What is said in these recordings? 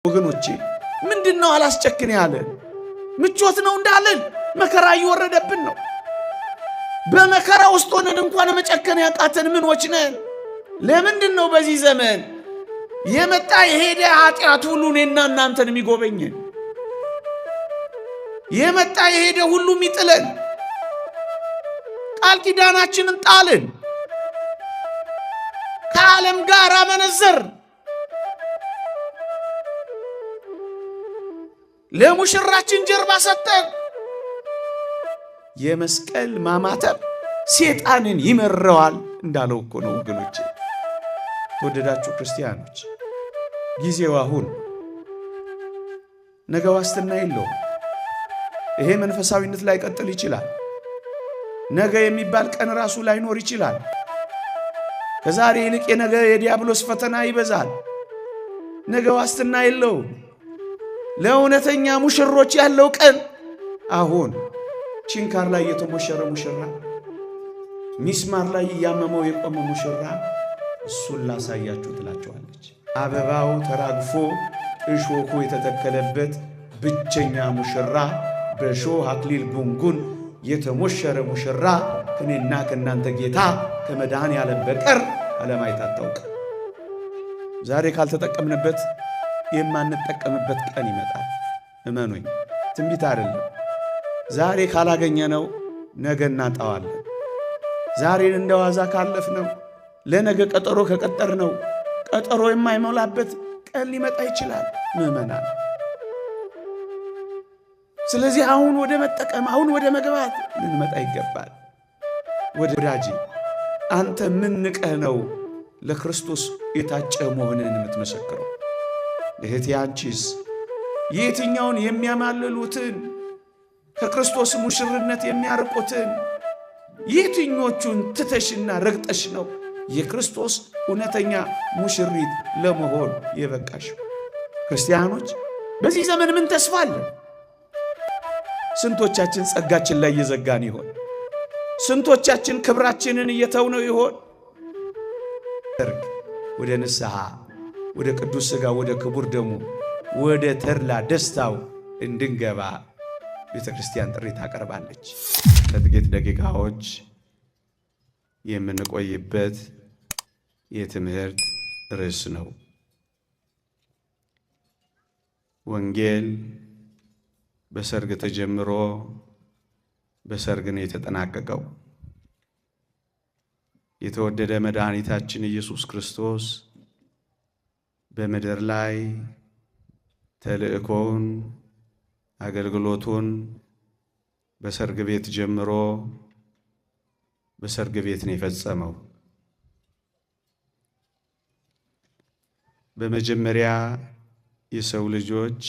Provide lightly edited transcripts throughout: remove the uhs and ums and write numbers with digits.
ወገኖቼ ምንድነው አላስጨክን ያለ ምቾት ነው እንዳለን መከራ እየወረደብን ነው። በመከራ ውስጥ ሆነን እንኳን መጨከን ያቃተን ምኖች ነን? ለምንድነው በዚህ ዘመን የመጣ የሄደ ኃጢአት ሁሉ እኔና እናንተን የሚጎበኘን? የመጣ የሄደ ሁሉ የሚጥለን? ቃል ኪዳናችንን ጣልን፣ ከዓለም ጋር አመነዘር፣ ለሙሽራችን ጀርባ ሰጠን። የመስቀል ማማተብ ሰይጣንን ይመረዋል እንዳለው እኮ ነው ወገኖቼ። ተወደዳችሁ ክርስቲያኖች፣ ጊዜው አሁን፣ ነገ ዋስትና የለውም። ይሄ መንፈሳዊነት ላይ ቀጥል ይችላል። ነገ የሚባል ቀን ራሱ ላይኖር ይችላል። ከዛሬ ይልቅ የነገ የዲያብሎስ ፈተና ይበዛል። ነገ ዋስትና የለውም። ለእውነተኛ ሙሽሮች ያለው ቀን አሁን። ችንካር ላይ የተሞሸረ ሙሽራ፣ ሚስማር ላይ ያመመው የቆመ ሙሽራ እሱን ላሳያችሁ ትላቸዋለች። አበባው ተራግፎ እሾኩ የተተከለበት ብቸኛ ሙሽራ፣ በእሾህ አክሊል ጉንጉን የተሞሸረ ሙሽራ ከኔና ከናንተ ጌታ ከመድኃኔዓለም በቀር ዓለም አይታ አታውቅም። ዛሬ ካልተጠቀምንበት የማንጠቀምበት ቀን ይመጣል። እመኑኝ፣ ትንቢት አይደለም። ዛሬ ካላገኘነው ነገ እናጣዋለን። ዛሬን እንደዋዛ ካለፍነው ለነገ ቀጠሮ ከቀጠርነው ቀጠሮ የማይሞላበት ቀን ሊመጣ ይችላል ምዕመናን። ስለዚህ አሁን ወደ መጠቀም፣ አሁን ወደ መግባት ልንመጣ ይገባል። ወዳጄ፣ አንተ ምን ንቀህ ነው ለክርስቶስ የታጨ መሆንን የምትመሰክረው? እህቴ፣ አንቺስ የትኛውን የሚያማልሉትን ከክርስቶስ ሙሽርነት የሚያርቁትን የትኞቹን ትተሽና ረግጠሽ ነው የክርስቶስ እውነተኛ ሙሽሪት ለመሆን የበቃሽ? ክርስቲያኖች፣ በዚህ ዘመን ምን ተስፋ አለ? ስንቶቻችን ጸጋችን ላይ እየዘጋን ይሆን? ስንቶቻችን ክብራችንን እየተውነው ይሆን? ወደ ንስሐ፣ ወደ ቅዱስ ሥጋ፣ ወደ ክቡር ደሙ፣ ወደ ተድላ ደስታው እንድንገባ ቤተ ክርስቲያን ጥሪ ታቀርባለች። ለጥቂት ደቂቃዎች የምንቆይበት የትምህርት ርዕስ ነው። ወንጌል በሰርግ ተጀምሮ በሰርግ ነው የተጠናቀቀው። የተወደደ መድኃኒታችን ኢየሱስ ክርስቶስ በምድር ላይ ተልእኮውን አገልግሎቱን በሰርግ ቤት ጀምሮ በሰርግ ቤት ነው የፈጸመው። በመጀመሪያ የሰው ልጆች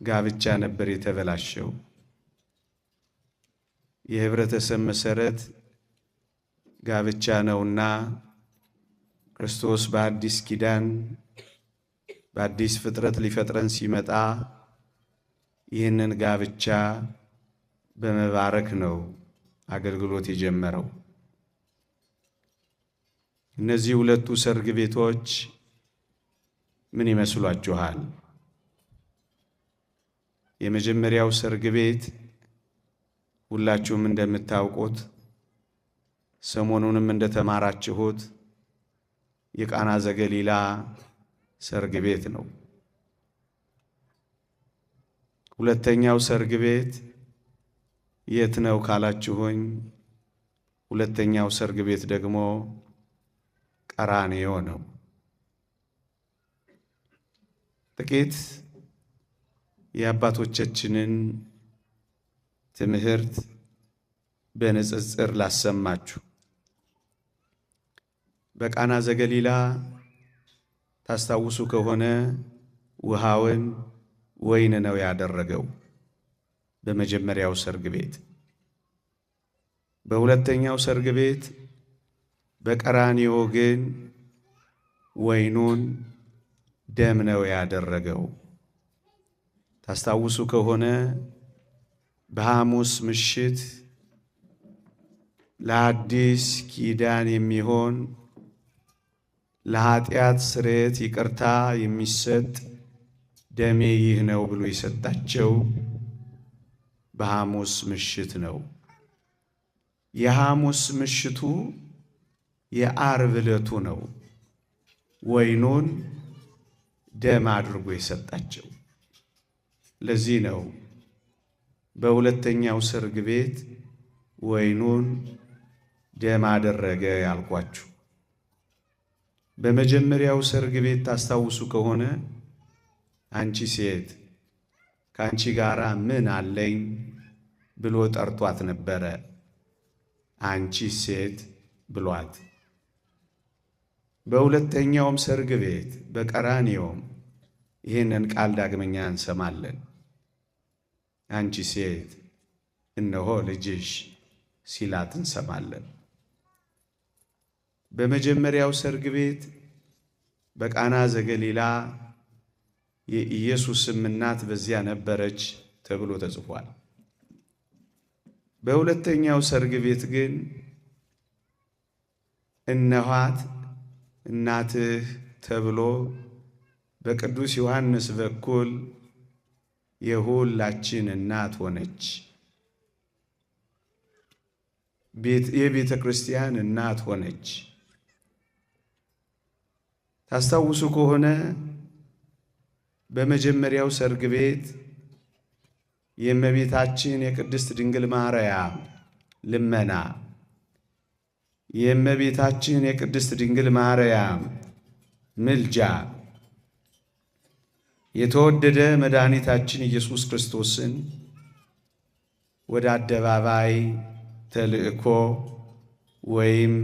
ጋብቻ ነበር የተበላሸው። የህብረተሰብ መሰረት ጋብቻ ነውና ክርስቶስ በአዲስ ኪዳን በአዲስ ፍጥረት ሊፈጥረን ሲመጣ ይህንን ጋብቻ በመባረክ ነው አገልግሎት የጀመረው። እነዚህ ሁለቱ ሰርግ ቤቶች ምን ይመስሏችኋል? የመጀመሪያው ሰርግ ቤት ሁላችሁም እንደምታውቁት ሰሞኑንም እንደተማራችሁት የቃና ዘገሊላ ሰርግ ቤት ነው። ሁለተኛው ሰርግ ቤት የት ነው ካላችሁኝ፣ ሁለተኛው ሰርግ ቤት ደግሞ ቀራንዮ ነው። ጥቂት የአባቶቻችንን ትምህርት በንጽጽር ላሰማችሁ። በቃና ዘገሊላ ታስታውሱ ከሆነ ውሃውን ወይን ነው ያደረገው በመጀመሪያው ሰርግ ቤት። በሁለተኛው ሰርግ ቤት በቀራንዮ ግን ወይኑን ደም ነው ያደረገው። ታስታውሱ ከሆነ በሐሙስ ምሽት ለአዲስ ኪዳን የሚሆን ለኃጢአት ስርየት ይቅርታ የሚሰጥ ደሜ ይህ ነው ብሎ የሰጣቸው በሐሙስ ምሽት ነው። የሐሙስ ምሽቱ የዓርብ ዕለቱ ነው። ወይኑን ደም አድርጎ የሰጣቸው። ለዚህ ነው በሁለተኛው ሰርግ ቤት ወይኑን ደም አደረገ ያልኳችሁ። በመጀመሪያው ሰርግ ቤት ታስታውሱ ከሆነ አንቺ ሴት ከአንቺ ጋር ምን አለኝ ብሎ ጠርቷት ነበረ። አንቺ ሴት ብሏት። በሁለተኛውም ሰርግ ቤት በቀራንዮም ይህንን ቃል ዳግመኛ እንሰማለን። አንቺ ሴት እነሆ ልጅሽ ሲላት እንሰማለን። በመጀመሪያው ሰርግ ቤት በቃና ዘገሊላ የኢየሱስም እናት በዚያ ነበረች ተብሎ ተጽፏል። በሁለተኛው ሰርግ ቤት ግን እነኋት እናትህ ተብሎ በቅዱስ ዮሐንስ በኩል የሁላችን እናት ሆነች። የቤተ ክርስቲያን እናት ሆነች። ታስታውሱ ከሆነ በመጀመሪያው ሰርግ ቤት የእመቤታችን የቅድስት ድንግል ማርያም ልመና፣ የእመቤታችን የቅድስት ድንግል ማርያም ምልጃ የተወደደ መድኃኒታችን ኢየሱስ ክርስቶስን ወደ አደባባይ ተልእኮ ወይም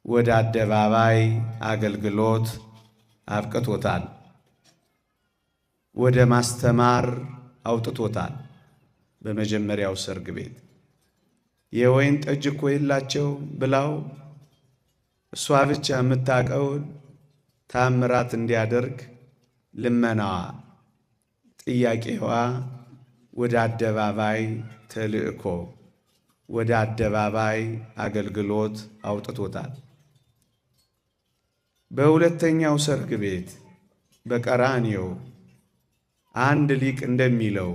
ወደ አደባባይ አገልግሎት አብቅቶታል። ወደ ማስተማር አውጥቶታል። በመጀመሪያው ሰርግ ቤት የወይን ጠጅ እኮ የላቸው ብላው እሷ ብቻ የምታውቀውን ታምራት እንዲያደርግ ልመናዋ፣ ጥያቄዋ ወደ አደባባይ ተልእኮ ወደ አደባባይ አገልግሎት አውጥቶታል። በሁለተኛው ሰርግ ቤት በቀራንዮ አንድ ሊቅ እንደሚለው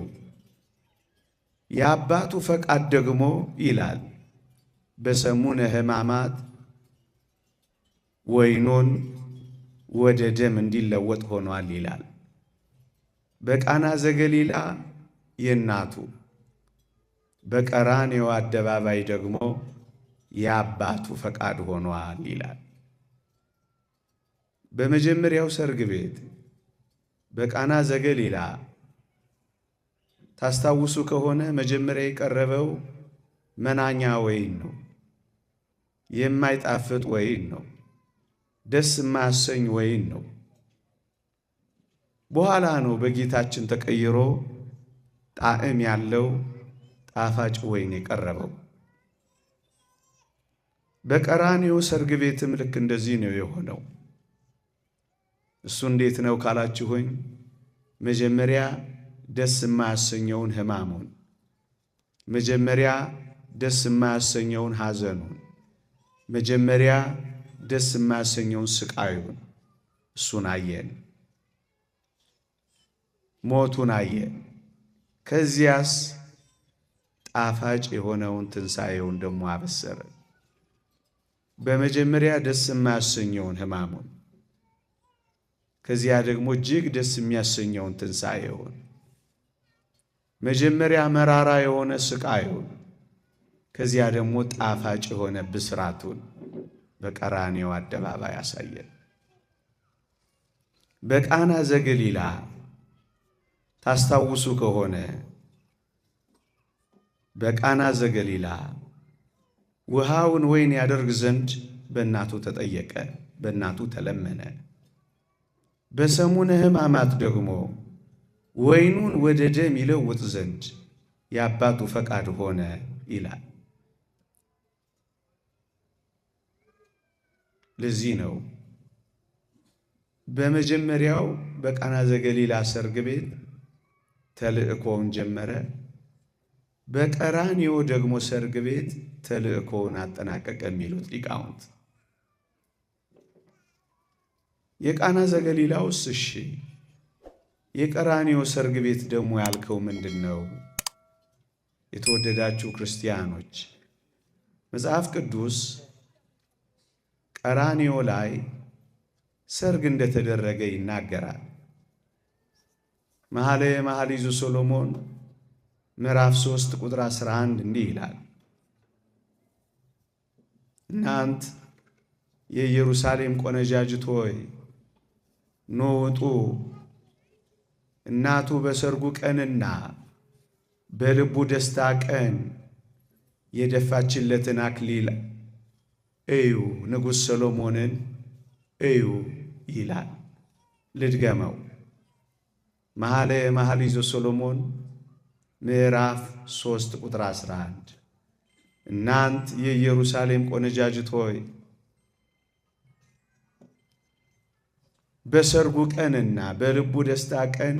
የአባቱ ፈቃድ ደግሞ ይላል በሰሙነ ሕማማት ወይኑን ወደ ደም እንዲለወጥ ሆኗል ይላል። በቃና ዘገሊላ የእናቱ በቀራንዮ አደባባይ ደግሞ የአባቱ ፈቃድ ሆኗል ይላል። በመጀመሪያው ሰርግ ቤት በቃና ዘገሊላ ታስታውሱ ከሆነ መጀመሪያ የቀረበው መናኛ ወይን ነው። የማይጣፍጥ ወይን ነው። ደስ የማያሰኝ ወይን ነው። በኋላ ነው በጌታችን ተቀይሮ ጣዕም ያለው ጣፋጭ ወይን የቀረበው። በቀራንዮ ሰርግ ቤትም ልክ እንደዚህ ነው የሆነው። እሱ እንዴት ነው ካላችሁኝ፣ መጀመሪያ ደስ የማያሰኘውን ሕማሙን፣ መጀመሪያ ደስ የማያሰኘውን ሐዘኑን፣ መጀመሪያ ደስ የማያሰኘውን ስቃዩን እሱን አየን። ሞቱን አየን። ከዚያስ ጣፋጭ የሆነውን ትንሣኤውን ደግሞ አበሰረ። በመጀመሪያ ደስ የማያሰኘውን ሕማሙን፣ ከዚያ ደግሞ እጅግ ደስ የሚያሰኘውን ትንሣኤውን፣ መጀመሪያ መራራ የሆነ ስቃዩን፣ ከዚያ ደግሞ ጣፋጭ የሆነ ብስራቱን በቀራንዮ አደባባይ አሳየን። በቃና ዘገሊላ ታስታውሱ ከሆነ በቃና ዘገሊላ ውሃውን ወይን ያደርግ ዘንድ በእናቱ ተጠየቀ፣ በእናቱ ተለመነ። በሰሙነ ሕማማት ደግሞ ወይኑን ወደ ደም ይለውጥ ዘንድ የአባቱ ፈቃድ ሆነ ይላል። ለዚህ ነው በመጀመሪያው በቃና ዘገሊላ ሰርግ ቤት ተልእኮውን ጀመረ። በቀራንዮ ደግሞ ሰርግ ቤት ተልእኮውን አጠናቀቀ የሚሉት ሊቃውንት። የቃና ዘገሊላውስ እሺ፣ የቀራንዮ ሰርግ ቤት ደግሞ ያልከው ምንድን ነው? የተወደዳችሁ ክርስቲያኖች መጽሐፍ ቅዱስ ቀራንዮ ላይ ሰርግ እንደተደረገ ይናገራል። መኃልየ መኃልይ ዘሰሎሞን ምዕራፍ 3 ቁጥር 11 እንዲህ ይላል፣ እናንት የኢየሩሳሌም ቆነጃጅት ሆይ ኑ ውጡ፣ እናቱ በሰርጉ ቀንና በልቡ ደስታ ቀን የደፋችለትን አክሊል እዩ፣ ንጉሥ ሰሎሞንን እዩ ይላል። ልድገመው። መኃልየ መኃልይ ዘሰሎሞን ምዕራፍ 3 ቁጥር 11 እናንት የኢየሩሳሌም ቆነጃጅት ሆይ በሰርጉ ቀንና በልቡ ደስታ ቀን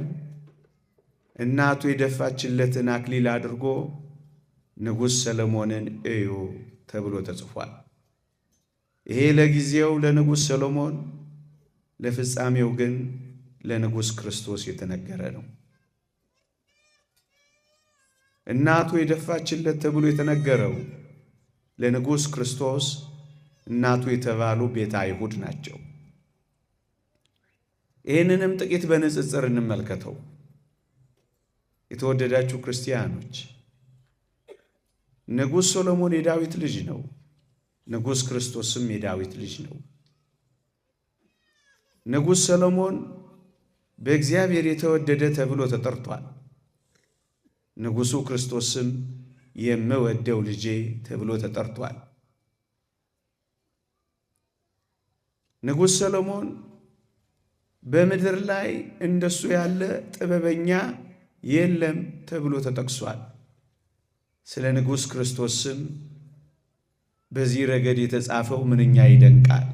እናቱ የደፋችለትን አክሊል አድርጎ ንጉሥ ሰሎሞንን እዩ ተብሎ ተጽፏል። ይሄ ለጊዜው ለንጉሥ ሰሎሞን፣ ለፍጻሜው ግን ለንጉሥ ክርስቶስ የተነገረ ነው። እናቱ የደፋችለት ተብሎ የተነገረው ለንጉሥ ክርስቶስ እናቱ የተባሉ ቤተ አይሁድ ናቸው። ይህንንም ጥቂት በንጽጽር እንመልከተው። የተወደዳችሁ ክርስቲያኖች ንጉሥ ሰሎሞን የዳዊት ልጅ ነው። ንጉሥ ክርስቶስም የዳዊት ልጅ ነው። ንጉሥ ሰሎሞን በእግዚአብሔር የተወደደ ተብሎ ተጠርቷል። ንጉሡ ክርስቶስም የምወደው ልጄ ተብሎ ተጠርቷል። ንጉሥ ሰሎሞን በምድር ላይ እንደሱ ያለ ጥበበኛ የለም ተብሎ ተጠቅሷል። ስለ ንጉሥ ክርስቶስም በዚህ ረገድ የተጻፈው ምንኛ ይደንቃል።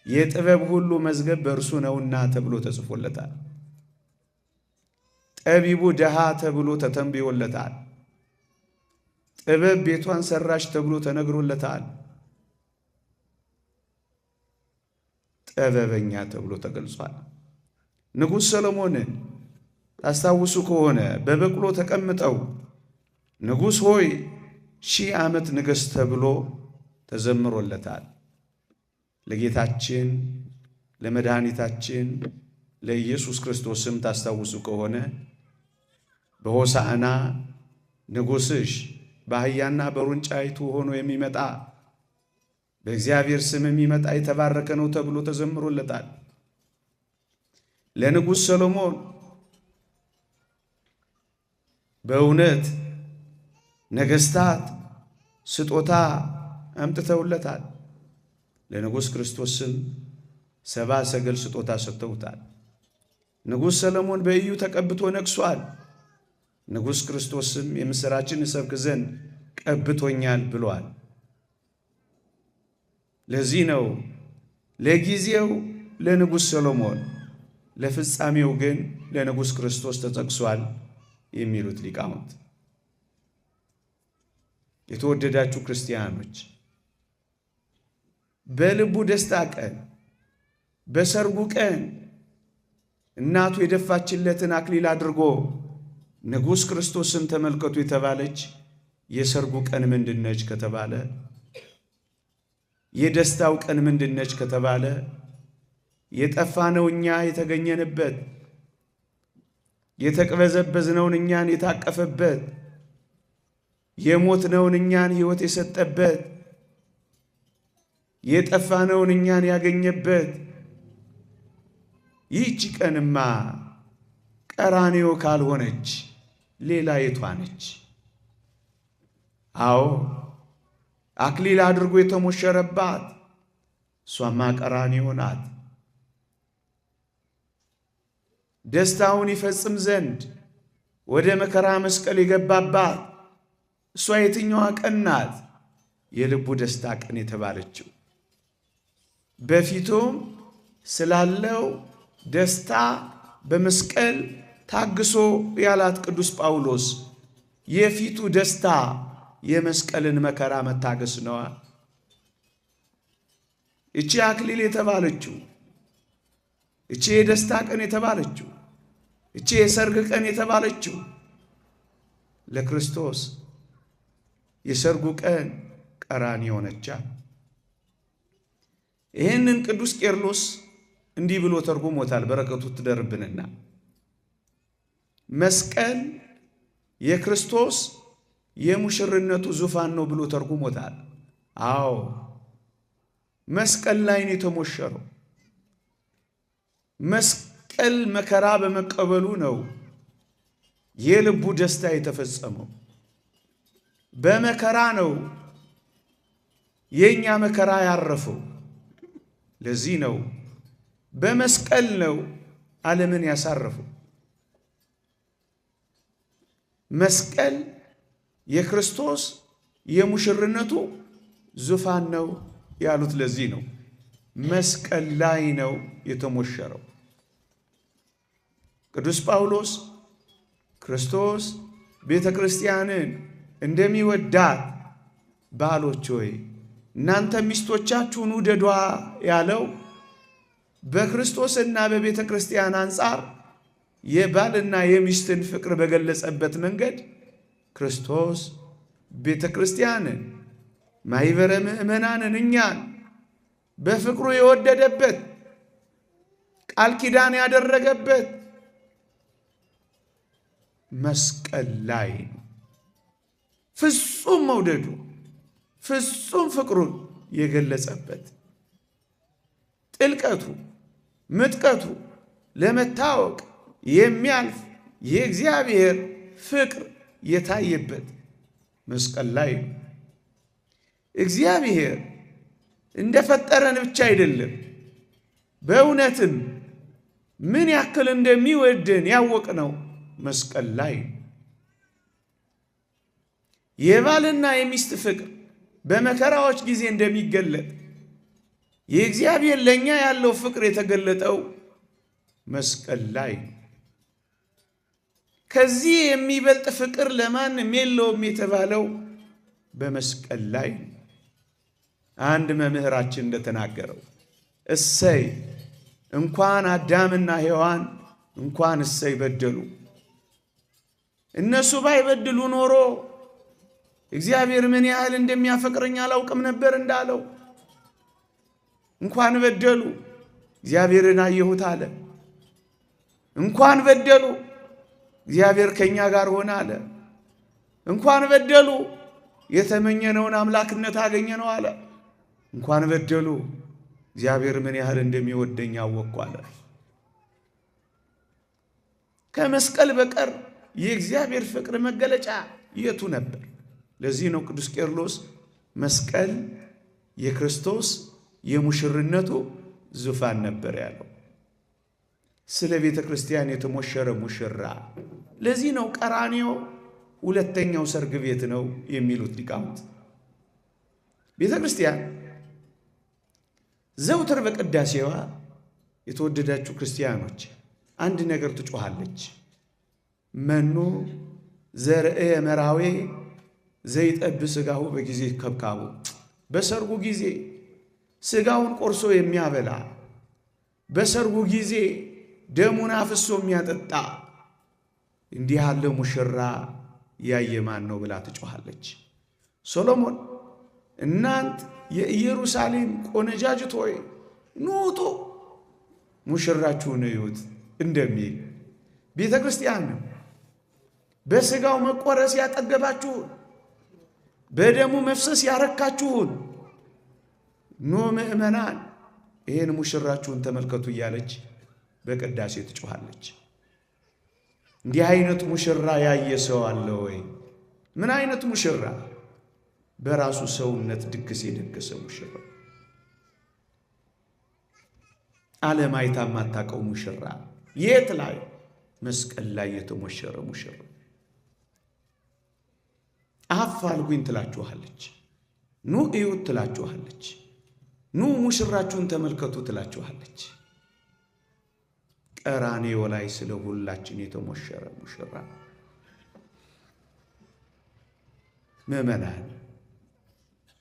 የጥበብ ሁሉ መዝገብ በእርሱ ነውና ተብሎ ተጽፎለታል። ጠቢቡ ድሃ ተብሎ ተተንብዮለታል። ጥበብ ቤቷን ሰራሽ ተብሎ ተነግሮለታል። ጥበበኛ ተብሎ ተገልጿል። ንጉሥ ሰሎሞንን ታስታውሱ ከሆነ በበቅሎ ተቀምጠው ንጉሥ ሆይ 1000 ዓመት ንገሥ ተብሎ ተዘምሮለታል። ለጌታችን ለመድኃኒታችን ለኢየሱስ ክርስቶስም ታስታውሱ ከሆነ በሆሳዕና ንጉሥሽ በአህያና በውርንጫይቱ ሆኖ የሚመጣ በእግዚአብሔር ስም የሚመጣ የተባረከ ነው ተብሎ ተዘምሮለታል። ለንጉሥ ሰሎሞን በእውነት ነገሥታት ስጦታ አምጥተውለታል። ለንጉሥ ክርስቶስም 70 ሰገል ስጦታ ሰጥተውታል። ንጉሥ ሰሎሞን በኢዩ ተቀብቶ ነግሷል። ንጉሥ ክርስቶስም የምሥራችን እሰብክ ዘንድ ቀብቶኛል ብሏል። ለዚህ ነው ለጊዜው ለንጉሥ ሰሎሞን ለፍጻሜው ግን ለንጉሥ ክርስቶስ ተጠቅሷል የሚሉት ሊቃውንት። የተወደዳችሁ ክርስቲያኖች በልቡ ደስታ ቀን በሰርጉ ቀን እናቱ የደፋችለትን አክሊል አድርጎ ንጉሥ ክርስቶስን ተመልከቱ የተባለች የሰርጉ ቀን ምንድነች ከተባለ፣ የደስታው ቀን ምንድነች ከተባለ፣ የጠፋነው እኛ የተገኘንበት፣ የተቅበዘበዝነውን እኛን የታቀፈበት፣ የሞትነውን እኛን ሕይወት የሰጠበት፣ የጠፋነውን እኛን ያገኘበት ይህች ቀንማ ቀራንዮ ካልሆነች ሌላ የቷ ነች? አዎ አክሊል አድርጎ የተሞሸረባት እሷማ ቀራንዮ ናት። ደስታውን ይፈጽም ዘንድ ወደ መከራ መስቀል የገባባት እሷ የትኛዋ ቀን ናት? የልቡ ደስታ ቀን የተባለችው። በፊቱም ስላለው ደስታ በመስቀል ታግሶ ያላት ቅዱስ ጳውሎስ የፊቱ ደስታ የመስቀልን መከራ መታገስ ነዋ። እቺ አክሊል የተባለችው እቺ የደስታ ቀን የተባለችው እቺ የሰርግ ቀን የተባለችው ለክርስቶስ የሰርጉ ቀን ቀራንዮ ሆነች። ይህንን ቅዱስ ቄርሎስ እንዲህ ብሎ ተርጉሞታል። በረከቱ ትደርብንና መስቀል የክርስቶስ የሙሽርነቱ ዙፋን ነው ብሎ ተርጉሞታል። አዎ መስቀል ላይ ነው የተሞሸረው። መስቀል መከራ በመቀበሉ ነው የልቡ ደስታ የተፈጸመው። በመከራ ነው የኛ መከራ ያረፈው። ለዚህ ነው በመስቀል ነው ዓለምን ያሳረፈው። መስቀል የክርስቶስ የሙሽርነቱ ዙፋን ነው ያሉት ለዚህ ነው። መስቀል ላይ ነው የተሞሸረው። ቅዱስ ጳውሎስ ክርስቶስ ቤተ ክርስቲያንን እንደሚወዳት ባሎች ሆይ እናንተ ሚስቶቻችሁን ውደዷ ያለው በክርስቶስና በቤተ ክርስቲያን አንጻር የባልና የሚስትን ፍቅር በገለጸበት መንገድ ክርስቶስ ቤተ ክርስቲያንን ማኅበረ ምእመናንን እኛን በፍቅሩ የወደደበት ቃል ኪዳን ያደረገበት መስቀል ላይ ነው። ፍጹም መውደዱ ፍጹም ፍቅሩን የገለጸበት ጥልቀቱ ምጥቀቱ ለመታወቅ የሚያልፍ የእግዚአብሔር ፍቅር የታየበት መስቀል ላይ ነው። እግዚአብሔር እንደፈጠረን ብቻ አይደለም፣ በእውነትም ምን ያክል እንደሚወደን ያወቅነው መስቀል ላይ ነው። የባልና የሚስት ፍቅር በመከራዎች ጊዜ እንደሚገለጥ የእግዚአብሔር ለኛ ያለው ፍቅር የተገለጠው መስቀል ላይ ነው። ከዚህ የሚበልጥ ፍቅር ለማንም የለውም የተባለው በመስቀል ላይ ነው። አንድ መምህራችን እንደተናገረው እሰይ እንኳን አዳምና ሔዋን እንኳን እሰይ በደሉ፣ እነሱ ባይበድሉ ኖሮ እግዚአብሔር ምን ያህል እንደሚያፈቅረኝ አላውቅም ነበር እንዳለው እንኳን በደሉ እግዚአብሔርን አየሁት አለ። እንኳን በደሉ እግዚአብሔር ከኛ ጋር ሆነ አለ። እንኳን በደሉ የተመኘነውን አምላክነት አገኘ ነው አለ። እንኳን በደሉ እግዚአብሔር ምን ያህል እንደሚወደኝ አወቅኩ አለ። ከመስቀል በቀር የእግዚአብሔር ፍቅር መገለጫ የቱ ነበር? ለዚህ ነው ቅዱስ ቄርሎስ መስቀል የክርስቶስ የሙሽርነቱ ዙፋን ነበር ያለው። ስለ ቤተ ክርስቲያን የተሞሸረ ሙሽራ። ለዚህ ነው ቀራንዮ ሁለተኛው ሰርግ ቤት ነው የሚሉት ሊቃውንት። ቤተ ክርስቲያን ዘውትር በቅዳሴዋ የተወደዳችሁ ክርስቲያኖች አንድ ነገር ትጮኻለች። መኑ ዘርኤ መራዌ ዘይጠብ ሥጋሁ በጊዜ ከብካቡ። በሰርጉ ጊዜ ሥጋውን ቆርሶ የሚያበላ በሰርጉ ጊዜ ደሙን አፍሶ የሚያጠጣ እንዲህ ያለ ሙሽራ ያየ ማን ነው ብላ ትጮኻለች። ሶሎሞን እናንት የኢየሩሳሌም ቆነጃጅት ሆይ ኑ ውጡ ሙሽራችሁን እዩት እንደሚል ቤተ ክርስቲያን በሥጋው መቆረስ ያጠገባችሁን በደሙ መፍሰስ ያረካችሁን ኑ ምእመናን ይህን ሙሽራችሁን ተመልከቱ እያለች በቅዳሴ ትጮኻለች። እንዲህ አይነት ሙሽራ ያየ ሰው አለ ወይ? ምን አይነት ሙሽራ? በራሱ ሰውነት ድግስ የደገሰ ሙሽራ፣ ዓለም አይታ የማታውቀው ሙሽራ። የት ላይ? መስቀል ላይ የተሞሸረ ሙሽራ። አፋልጉኝ ትላችኋለች፣ ኑ እዩት ትላችኋለች፣ ኑ ሙሽራችሁን ተመልከቱ ትላችኋለች። ቀራንዮ ላይ ስለ ሁላችን የተሞሸረ ሙሽራ። ምእመናን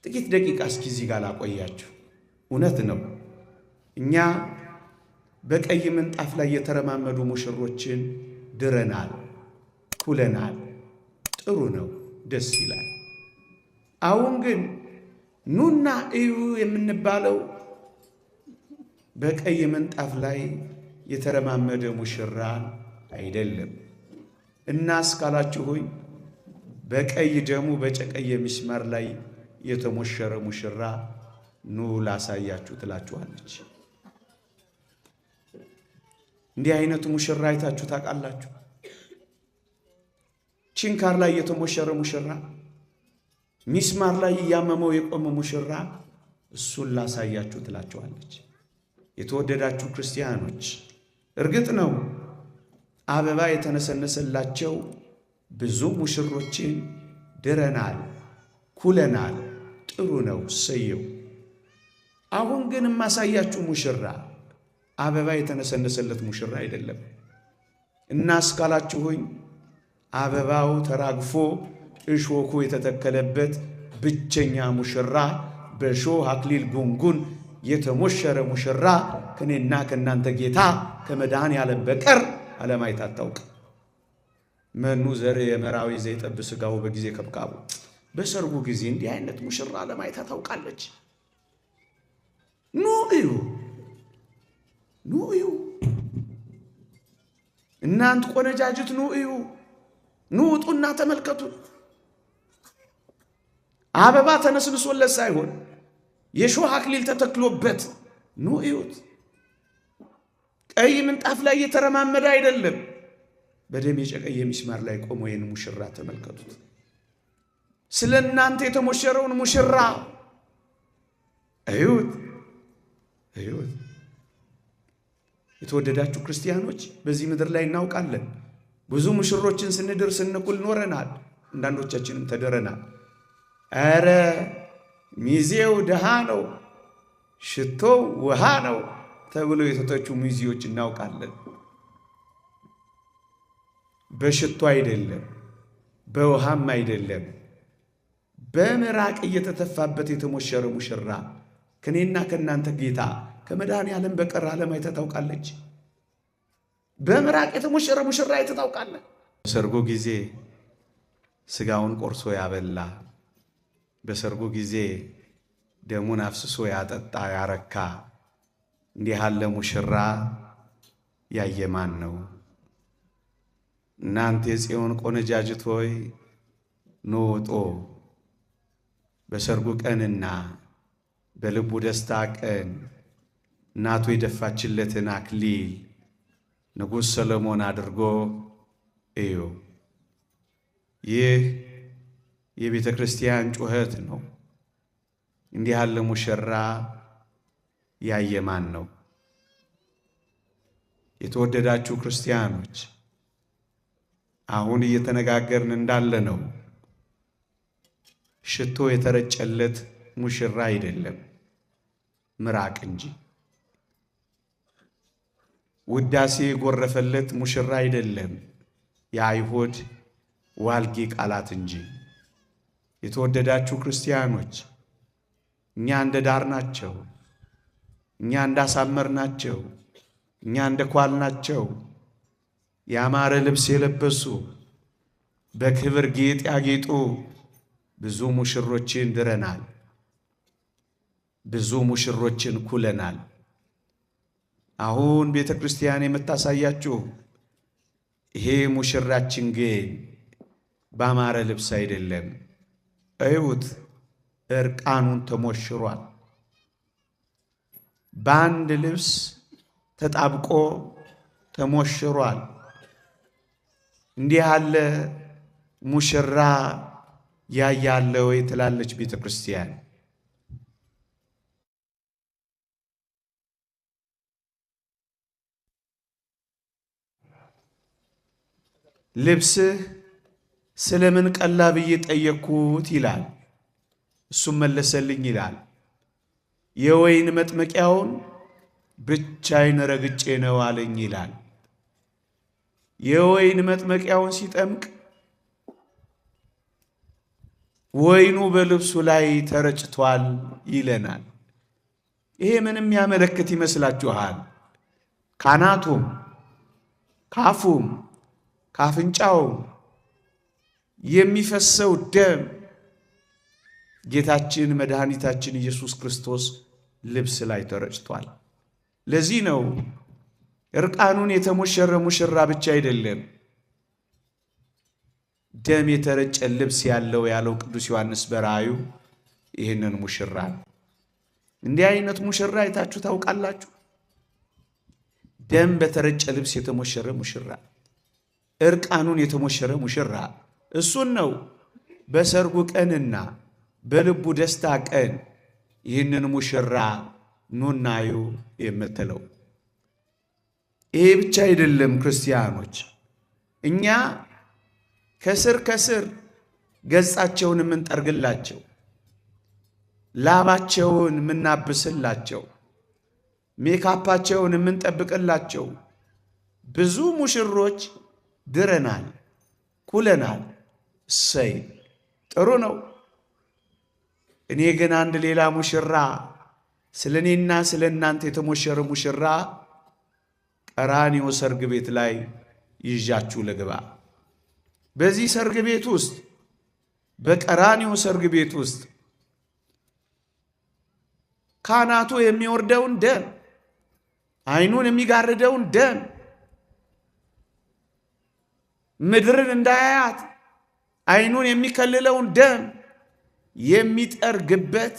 ጥቂት ደቂቃ እስኪ እዚህ ጋር ላቆያችሁ። እውነት ነው እኛ በቀይ ምንጣፍ ላይ የተረማመዱ ሙሽሮችን ድረናል፣ ኩለናል። ጥሩ ነው፣ ደስ ይላል። አሁን ግን ኑና እዩ የምንባለው በቀይ ምንጣፍ ላይ የተረማመደ ሙሽራ አይደለም። እናስ ካላችሁኝ በቀይ ደሙ በጨቀየ ሚስማር ላይ የተሞሸረ ሙሽራ ኑ ላሳያችሁ ትላችኋለች። እንዲህ አይነቱ ሙሽራ አይታችሁ ታውቃላችሁ? ችንካር ላይ የተሞሸረ ሙሽራ፣ ሚስማር ላይ ያመመው የቆመ ሙሽራ እሱን ላሳያችሁ ትላችኋለች። የተወደዳችሁ ክርስቲያኖች፣ እርግጥ ነው አበባ የተነሰነሰላቸው ብዙ ሙሽሮችን ድረናል፣ ኩለናል። ጥሩ ነው፣ ሰየው። አሁን ግን የማሳያችሁ ሙሽራ አበባ የተነሰነሰለት ሙሽራ አይደለም። እናስ ካላችሁኝ አበባው ተራግፎ እሾኩ የተተከለበት ብቸኛ ሙሽራ፣ በእሾህ አክሊል ጉንጉን የተሞሸረ ሙሽራ ከኔና ከእናንተ ጌታ ከመድኃኔዓለም በቀር ዓለም አይታ አታውቅም። መኑ ዘር የመራዊ ዘይጠብ ሥጋው በጊዜ ከብካቡ። በሰርጉ ጊዜ እንዲህ አይነት ሙሽራ ዓለም አይታ ታውቃለች? ኑ እዩ፣ ኑ እዩ፣ እናንት ቆነጃጅት ኑ እዩ፣ ኑ ውጡና ተመልከቱ። አበባ ተነስንሶለት ሳይሆን የሾህ አክሊል ተተክሎበት ኑ እዩት። ቀይ ምንጣፍ ላይ የተረማመደ አይደለም። በደም የጨቀየ ሚስማር ላይ ቆሞ ይህን ሙሽራ ተመልከቱት። ስለ እናንተ የተሞሸረውን ሙሽራ እዩት፣ እዩት። የተወደዳችሁ ክርስቲያኖች፣ በዚህ ምድር ላይ እናውቃለን ብዙ ሙሽሮችን ስንድር ስንኩል ኖረናል። አንዳንዶቻችንም ተደረናል። ኧረ ሚዜው ድሃ ነው፣ ሽቶው ውሃ ነው ተብሎ የተተቹ ሚዜዎች እናውቃለን። በሽቶ አይደለም፣ በውሃም አይደለም፣ በምራቅ እየተተፋበት የተሞሸረ ሙሽራ ከኔና ከእናንተ ጌታ ከመድኃኔዓለም በቀር ዓለም አይታ ታውቃለች? በምራቅ የተሞሸረ ሙሽራ አይታ ታውቃለህ? በሰርጉ ጊዜ ስጋውን ቆርሶ ያበላ፣ በሰርጉ ጊዜ ደሙን አፍስሶ ያጠጣ ያረካ እንዲህ ያለ ሙሽራ ያየ ማን ነው? እናንተ የጽዮን ቆነጃጅት ሆይ ኑ ውጡ። በሰርጉ ቀንና በልቡ ደስታ ቀን እናቱ የደፋችለትን አክሊል ንጉሥ ሰሎሞን አድርጎ እዩ። ይህ የቤተ ክርስቲያን ጩኸት ነው። እንዲህ ያለ ሙሽራ ያየ ማን ነው? የተወደዳችሁ ክርስቲያኖች፣ አሁን እየተነጋገርን እንዳለ ነው ሽቶ የተረጨለት ሙሽራ አይደለም፣ ምራቅ እንጂ። ውዳሴ የጎረፈለት ሙሽራ አይደለም፣ የአይሁድ ዋልጌ ቃላት እንጂ። የተወደዳችሁ ክርስቲያኖች፣ እኛ እንደ ዳር ናቸው፣ እኛ እንዳሳመር ናቸው፣ እኛ እንደ ኳል ናቸው። ያማረ ልብስ የለበሱ በክብር ጌጥ ያጌጡ ብዙ ሙሽሮችን ድረናል፣ ብዙ ሙሽሮችን ኩለናል። አሁን ቤተ ክርስቲያን የምታሳያችሁ ይሄ ሙሽራችን ግን ባማረ ልብስ አይደለም። እዩት፣ እርቃኑን ተሞሽሯል። በአንድ ልብስ ተጣብቆ ተሞሽሯል። እንዲህ ያለ ሙሽራ ያያለ ወይ ትላለች ቤተ ክርስቲያን። ልብስህ ስለምን ቀላ ብዬ ጠየቅኩት ይላል። እሱም መለሰልኝ ይላል፣ የወይን መጥመቂያውን ብቻዬን ረግጬ ነው አለኝ ይላል። የወይን መጥመቂያውን ሲጠምቅ ወይኑ በልብሱ ላይ ተረጭቷል ይለናል። ይሄ ምንም ያመለክት ይመስላችኋል? ካናቱም ካፉም ካፍንጫው የሚፈሰው ደም ጌታችን መድኃኒታችን ኢየሱስ ክርስቶስ ልብስ ላይ ተረጭቷል። ለዚህ ነው እርቃኑን የተሞሸረ ሙሽራ ብቻ አይደለም ደም የተረጨ ልብስ ያለው ቅዱስ ዮሐንስ በራእዩ ይህንን ሙሽራ። እንዲህ አይነት ሙሽራ አይታችሁ ታውቃላችሁ? ደም በተረጨ ልብስ የተሞሸረ ሙሽራ፣ እርቃኑን የተሞሸረ ሙሽራ እሱን ነው በሰርጉ ቀንና በልቡ ደስታ ቀን ይህንን ሙሽራ ኑናዩ የምትለው። ይሄ ብቻ አይደለም ክርስቲያኖች፣ እኛ ከስር ገጻቸውን የምንጠርግላቸው፣ ላባቸውን የምናብስላቸው፣ ሜካፓቸውን የምንጠብቅላቸው ብዙ ሙሽሮች ድረናል፣ ኩለናል። እሰይ ጥሩ ነው። እኔ ግን አንድ ሌላ ሙሽራ ስለኔና ስለናንተ የተሞሸረ ሙሽራ ቀራንዮ ሰርግ ቤት ላይ ይዣችሁ ልግባ። በዚህ ሰርግ ቤት ውስጥ በቀራንዮ ሰርግ ቤት ውስጥ ካህናቱ የሚወርደውን ደም፣ ዓይኑን የሚጋርደውን ደም፣ ምድርን እንዳያያት ዓይኑን የሚከልለውን ደም የሚጠርግበት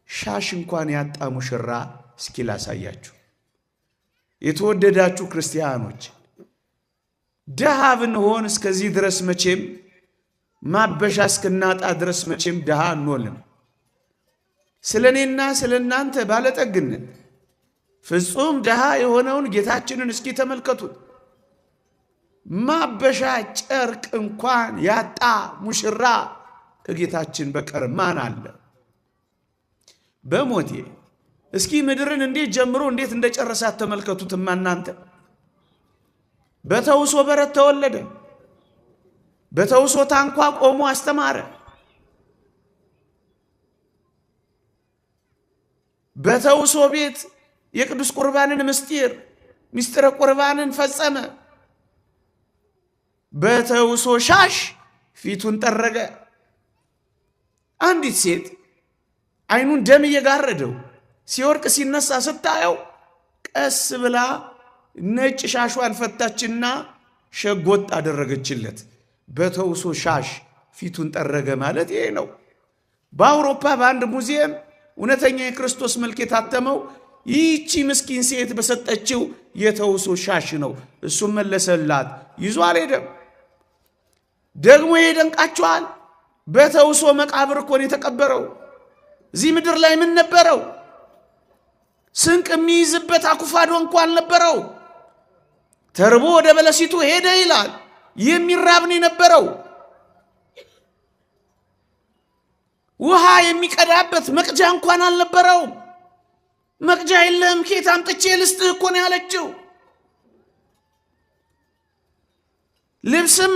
ሻሽ እንኳን ያጣ ሙሽራ እስኪ ላሳያችሁ። የተወደዳችሁ ክርስቲያኖች ደሃ ብንሆን እስከዚህ ድረስ መቼም ማበሻ እስክናጣ ድረስ መቼም ደሃ አንሆንም። ስለኔና ስለናንተ ባለጠግነት ፍጹም ደሃ የሆነውን ጌታችንን እስኪ ተመልከቱት። ማበሻ ጨርቅ እንኳን ያጣ ሙሽራ ከጌታችን በቀር ማን አለ? በሞቴ እስኪ ምድርን እንዴት ጀምሮ እንዴት እንደጨረሳት ተመልከቱትማ እናንተ። በተውሶ በረት ተወለደ፣ በተውሶ ታንኳ ቆሞ አስተማረ፣ በተውሶ ቤት የቅዱስ ቁርባንን ምስጢረ ቁርባንን ፈጸመ። በተውሶ ሻሽ ፊቱን ጠረገ። አንዲት ሴት ዓይኑን ደም እየጋረደው ሲወርቅ ሲነሳ ስታየው ቀስ ብላ ነጭ ሻሿን ፈታችና ሸጎጥ አደረገችለት። በተውሶ ሻሽ ፊቱን ጠረገ ማለት ይሄ ነው። በአውሮፓ በአንድ ሙዚየም እውነተኛ የክርስቶስ መልክ የታተመው ይህቺ ምስኪን ሴት በሰጠችው የተውሶ ሻሽ ነው። እሱም መለሰላት፣ ይዞ አልሄደም። ደግሞ ይደንቃችኋል፣ በተውሶ መቃብር እኮ ነው የተቀበረው። እዚህ ምድር ላይ ምን ነበረው? ስንቅ የሚይዝበት አኩፋዶ እንኳን አልነበረው። ተርቦ ወደ በለሲቱ ሄደ ይላል። የሚራብ ነው የነበረው። ውሃ የሚቀዳበት መቅጃ እንኳን አልነበረው። መቅጃ የለም፣ ኬት አምጥቼ ልስጥህ እኮ ነው ያለችው። ልብስም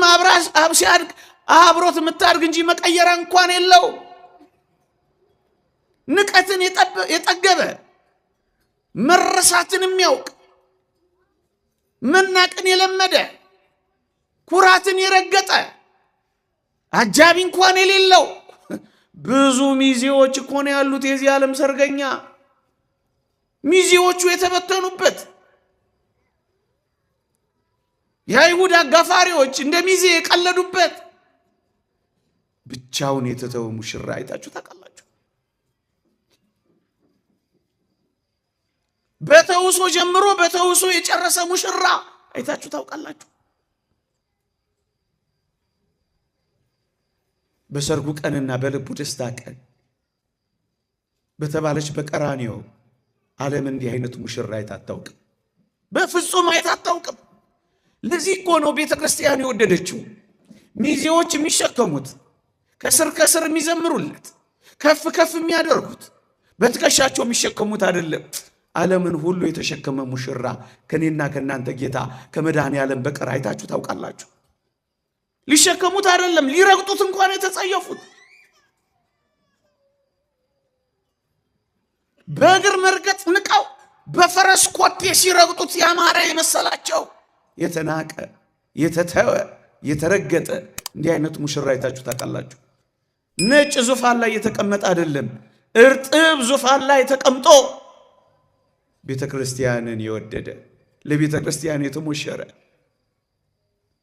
ሲያድግ አብሮት የምታድግ እንጂ መቀየራ እንኳን የለው። ንቀትን የጠገበ መረሳትን የሚያውቅ መናቅን የለመደ ኩራትን የረገጠ አጃቢ እንኳን የሌለው ብዙ ሚዜዎች እኮ ነው ያሉት። የዚህ ዓለም ሰርገኛ ሚዜዎቹ የተበተኑበት የአይሁድ አጋፋሪዎች እንደ ሚዜ የቀለዱበት ብቻውን የተተወ ሙሽራ አይታችሁ ታውቃላችሁ? በተውሶ ጀምሮ በተውሶ የጨረሰ ሙሽራ አይታችሁ ታውቃላችሁ? በሰርጉ ቀንና በልቡ ደስታ ቀን በተባለች በቀራንዮ ዓለም እንዲህ አይነት ሙሽራ አይታታውቅም፣ በፍጹም አይታታውቅም። ለዚህ እኮ ነው ቤተ ክርስቲያን የወደደችው። ሚዜዎች የሚሸከሙት ከስር የሚዘምሩለት ከፍ ከፍ የሚያደርጉት በትከሻቸው የሚሸከሙት አይደለም። ዓለምን ሁሉ የተሸከመ ሙሽራ ከኔና ከናንተ ጌታ ከመድኃኔ ዓለም በቀር አይታችሁ ታውቃላችሁ? ሊሸከሙት አይደለም ሊረግጡት እንኳን የተጸየፉት። በእግር መርገጥ ንቀው በፈረስ ኮቴ ሲረግጡት ያማረ የመሰላቸው የተናቀ የተተወ የተረገጠ እንዲህ አይነት ሙሽራ አይታችሁ ታውቃላችሁ? ነጭ ዙፋን ላይ የተቀመጠ አይደለም፣ እርጥብ ዙፋን ላይ ተቀምጦ ቤተ ክርስቲያንን የወደደ ለቤተ ክርስቲያን የተሞሸረ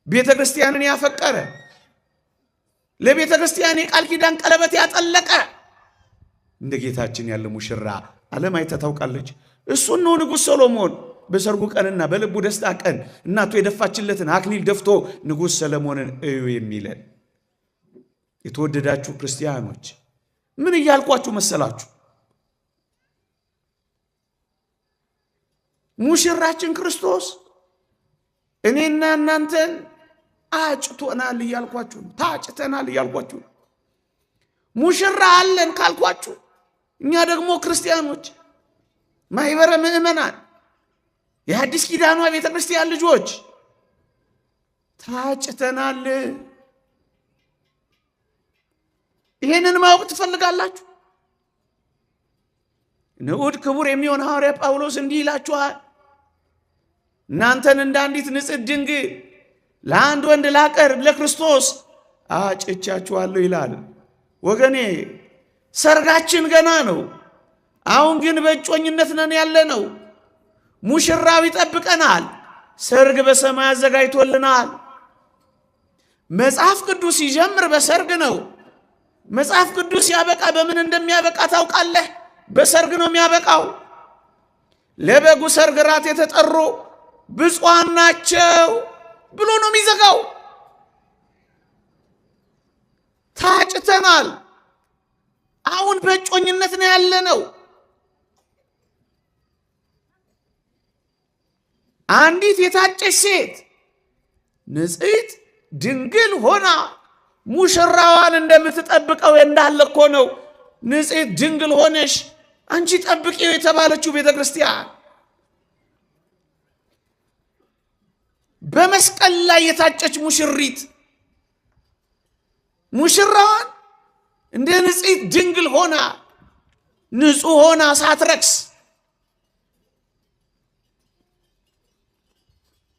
ቤተ ክርስቲያንን ያፈቀረ ለቤተ ክርስቲያን የቃል ኪዳን ቀለበት ያጠለቀ እንደ ጌታችን ያለ ሙሽራ ዓለም አይታ ታውቃለች? እሱን ነው ንጉሥ ሰሎሞን በሰርጉ ቀንና በልቡ ደስታ ቀን እናቱ የደፋችለትን አክሊል ደፍቶ ንጉሥ ሰሎሞንን እዩ የሚለን። የተወደዳችሁ ክርስቲያኖች ምን እያልኳችሁ መሰላችሁ? ሙሽራችን ክርስቶስ እኔና እናንተን አጭቶናል እያልኳችሁ ነው። ታጭተናል እያልኳችሁ ነው። ሙሽራ አለን ካልኳችሁ እኛ ደግሞ ክርስቲያኖች ማህበረ ምእመናን የሐዲስ ኪዳኗ ቤተ ክርስቲያን ልጆች ታጭተናል። ይሄንን ማወቅ ትፈልጋላችሁ? ንዑድ ክቡር የሚሆን ሐዋርያ ጳውሎስ እንዲህ ይላችኋል፣ እናንተን እንደ አንዲት ንጽሕት ድንግል ለአንድ ወንድ ላቀርብ ለክርስቶስ አጭቻችኋለሁ ይላል። ወገኔ ሰርጋችን ገና ነው። አሁን ግን በእጮኝነት ነን ያለነው። ሙሽራው ይጠብቀናል። ሰርግ በሰማይ አዘጋጅቶልናል። መጽሐፍ ቅዱስ ሲጀምር በሰርግ ነው። መጽሐፍ ቅዱስ ያበቃ በምን እንደሚያበቃ ታውቃለህ? በሰርግ ነው የሚያበቃው። ለበጉ ሰርግ ራት የተጠሩ ብፁዓን ናቸው ብሎ ነው የሚዘጋው። ታጭተናል። አሁን በእጮኝነት ነው ያለነው። አንዲት የታጨች ሴት ንጽሕት ድንግል ሆና ሙሽራዋን እንደምትጠብቀው እንዳለ እኮ ነው። ንጽሕት ድንግል ሆነሽ አንቺ ጠብቂው የተባለችው ቤተ ክርስቲያን በመስቀል ላይ የታጨች ሙሽሪት ሙሽራዋን እንደ ንጽሕት ድንግል ሆና ንጹሕ ሆና ሳትረክስ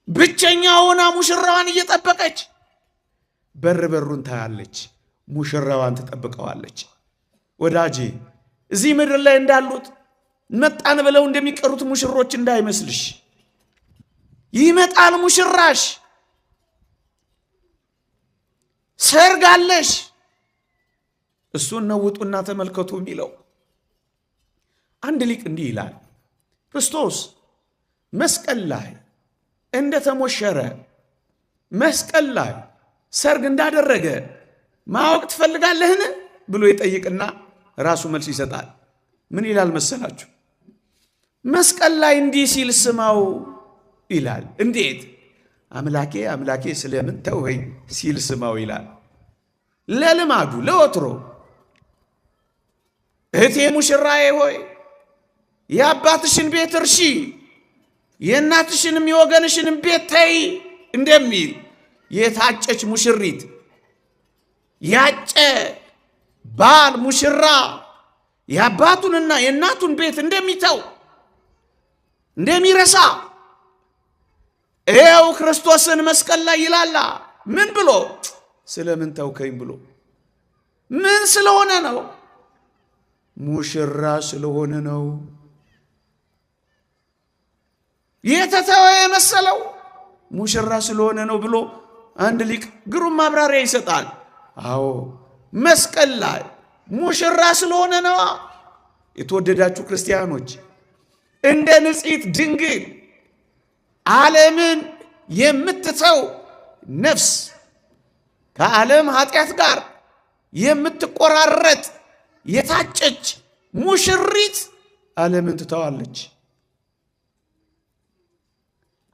ብቸኛ ሆና ሙሽራዋን እየጠበቀች በር በሩን ታያለች። ሙሽራዋን ትጠብቀዋለች። ወዳጄ እዚህ ምድር ላይ እንዳሉት መጣን ብለው እንደሚቀሩት ሙሽሮች እንዳይመስልሽ። ይመጣል ሙሽራሽ። ሰርግ አለሽ። እሱን ነውጡና ተመልከቱ የሚለው አንድ ሊቅ እንዲህ ይላል፣ ክርስቶስ መስቀል ላይ እንደተሞሸረ መስቀል ላይ ሰርግ እንዳደረገ ማወቅ ትፈልጋለህን ብሎ ይጠይቅና ራሱ መልስ ይሰጣል። ምን ይላል መሰላችሁ? መስቀል ላይ እንዲህ ሲል ስማው ይላል። እንዴት? አምላኬ አምላኬ ስለምን ተውኸኝ ሲል ስማው ይላል። ለልማዱ ለወትሮ እህቴ ሙሽራዬ ሆይ የአባትሽን ቤት እርሺ የእናትሽንም የወገንሽንም ቤት ተይ እንደሚል የታጨች ሙሽሪት ያጨ ባል ሙሽራ የአባቱንና የእናቱን ቤት እንደሚተው እንደሚረሳ ይኸው ክርስቶስን መስቀል ላይ ይላላ። ምን ብሎ? ስለምን ተውከኝ ብሎ። ምን ስለሆነ ነው? ሙሽራ ስለሆነ ነው። የተተወ የመሰለው ሙሽራ ስለሆነ ነው ብሎ አንድ ሊቅ ግሩም ማብራሪያ ይሰጣል። አዎ መስቀል ላይ ሙሽራ ስለሆነ ነው። የተወደዳችሁ ክርስቲያኖች እንደ ንጽሕት ድንግል ዓለምን የምትተው ነፍስ ከዓለም ኃጢአት ጋር የምትቆራረጥ የታጨች ሙሽሪት ዓለምን ትተዋለች።